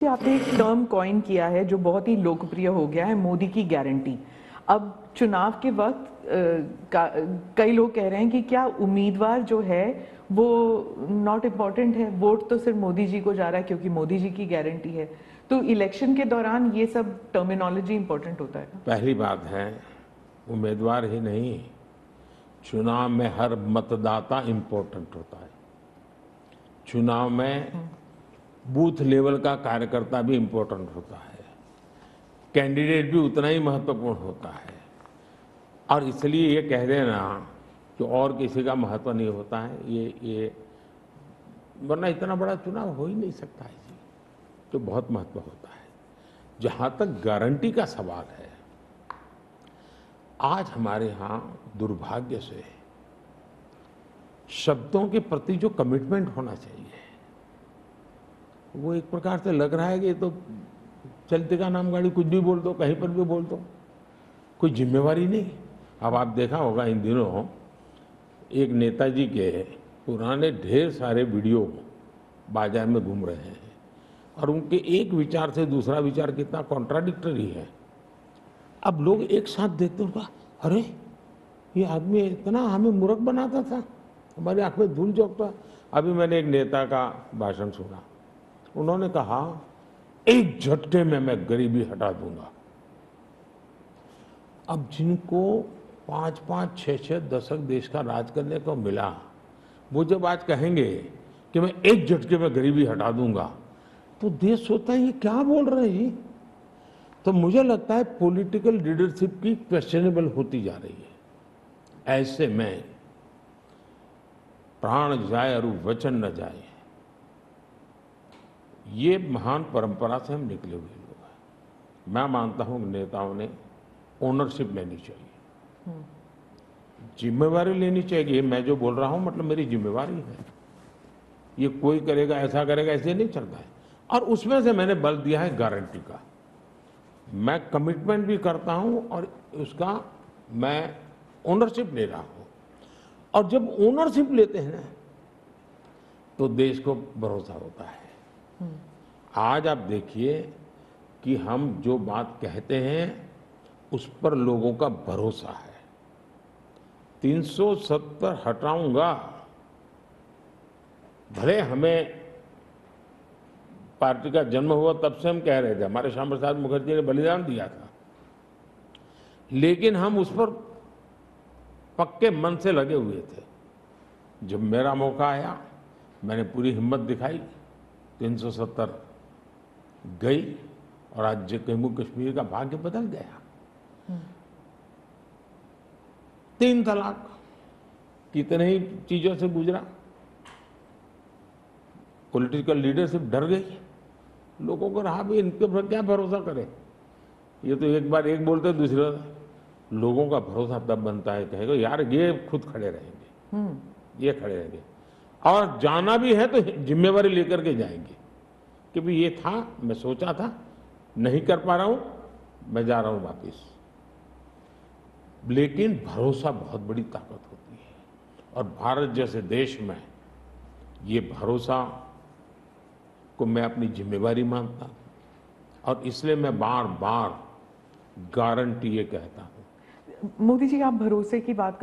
कि आपने एक टर्म कॉइन किया है जो बहुत ही लोकप्रिय हो गया है, मोदी की गारंटी। अब चुनाव के वक्त कई लोग कह रहे हैं कि क्या उम्मीदवार जो है वो नॉट इम्पॉर्टेंट है, वोट तो सिर्फ मोदी जी को जा रहा है क्योंकि मोदी जी की गारंटी है। तो इलेक्शन के दौरान ये सब टर्मिनोलॉजी इंपॉर्टेंट होता है। पहली बात है, उम्मीदवार ही नहीं, चुनाव में हर मतदाता इम्पोर्टेंट होता है। चुनाव में बूथ लेवल का कार्यकर्ता भी इम्पोर्टेंट होता है, कैंडिडेट भी उतना ही महत्वपूर्ण होता है। और इसलिए ये कह देना कि और किसी का महत्व नहीं होता है, ये वरना इतना बड़ा चुनाव हो ही नहीं सकता है जी, तो बहुत महत्व होता है। जहां तक गारंटी का सवाल है, आज हमारे यहाँ दुर्भाग्य से शब्दों के प्रति जो कमिटमेंट होना चाहिए वो एक प्रकार से लग रहा है कि ये तो चलते का नाम गाड़ी, कुछ भी बोल दो, कहीं पर भी बोल दो, कोई जिम्मेवारी नहीं। अब आप देखा होगा इन दिनों एक नेताजी के पुराने ढेर सारे वीडियो बाजार में घूम रहे हैं और उनके एक विचार से दूसरा विचार कितना कॉन्ट्राडिक्टरी है। अब लोग एक साथ देखते हैं, अरे ये आदमी इतना हमें मूर्ख बनाता था, हमारी आंख में धूल झोंकता। अभी मैंने एक नेता का भाषण सुना, उन्होंने कहा एक झटके में मैं गरीबी हटा दूंगा। अब जिनको 5-5, 6-6 दशक देश का राज करने को मिला, वो जब आज कहेंगे कि मैं एक झटके में गरीबी हटा दूंगा, तो देश सोचता है ये क्या बोल रहे हैं जी। तो मुझे लगता है पॉलिटिकल लीडरशिप की क्वेश्चनेबल होती जा रही है। ऐसे में प्राण जाए और वचन न जाए, ये महान परंपरा से हम निकले हुए लोग हैं। मैं मानता हूं कि नेताओं ने ओनरशिप लेनी चाहिए, जिम्मेवारी लेनी चाहिए। मैं जो बोल रहा हूं मतलब मेरी जिम्मेवारी है, ये कोई करेगा ऐसा करेगा ऐसे नहीं चलता है। और उसमें से मैंने बल दिया है गारंटी का। मैं कमिटमेंट भी करता हूं और उसका मैं ओनरशिप ले रहा हूं। और जब ओनरशिप लेते हैं ना, तो देश को भरोसा होता है। आज आप देखिए कि हम जो बात कहते हैं उस पर लोगों का भरोसा है। 370 हटाऊंगा, भले हमें पार्टी का जन्म हुआ तब से हम कह रहे थे, हमारे श्यामा प्रसाद मुखर्जी ने बलिदान दिया था, लेकिन हम उस पर पक्के मन से लगे हुए थे। जब मेरा मौका आया, मैंने पूरी हिम्मत दिखाई, 370 गई और आज जम्मू कश्मीर का भाग्य बदल गया। 3 तलाक कितने ही चीजों से गुजरा, पॉलिटिकल लीडरशिप डर गई, लोगों को रहा भी इनके पर क्या भरोसा करे। ये तो एक बार एक बोलते दूसरे लोगों का भरोसा तब बनता है, कहेगा यार ये खुद खड़े रहेंगे, ये खड़े रहेंगे और जाना भी है तो जिम्मेवारी लेकर के जाएंगे कि भाई ये था, मैं सोचा था, नहीं कर पा रहा हूं, मैं जा रहा हूं वापिस। लेकिन भरोसा बहुत बड़ी ताकत होती है और भारत जैसे देश में ये भरोसा को मैं अपनी जिम्मेवारी मानता हूं और इसलिए मैं बार बार गारंटी ये कहता हूं। मोदी जी, आप भरोसे की बात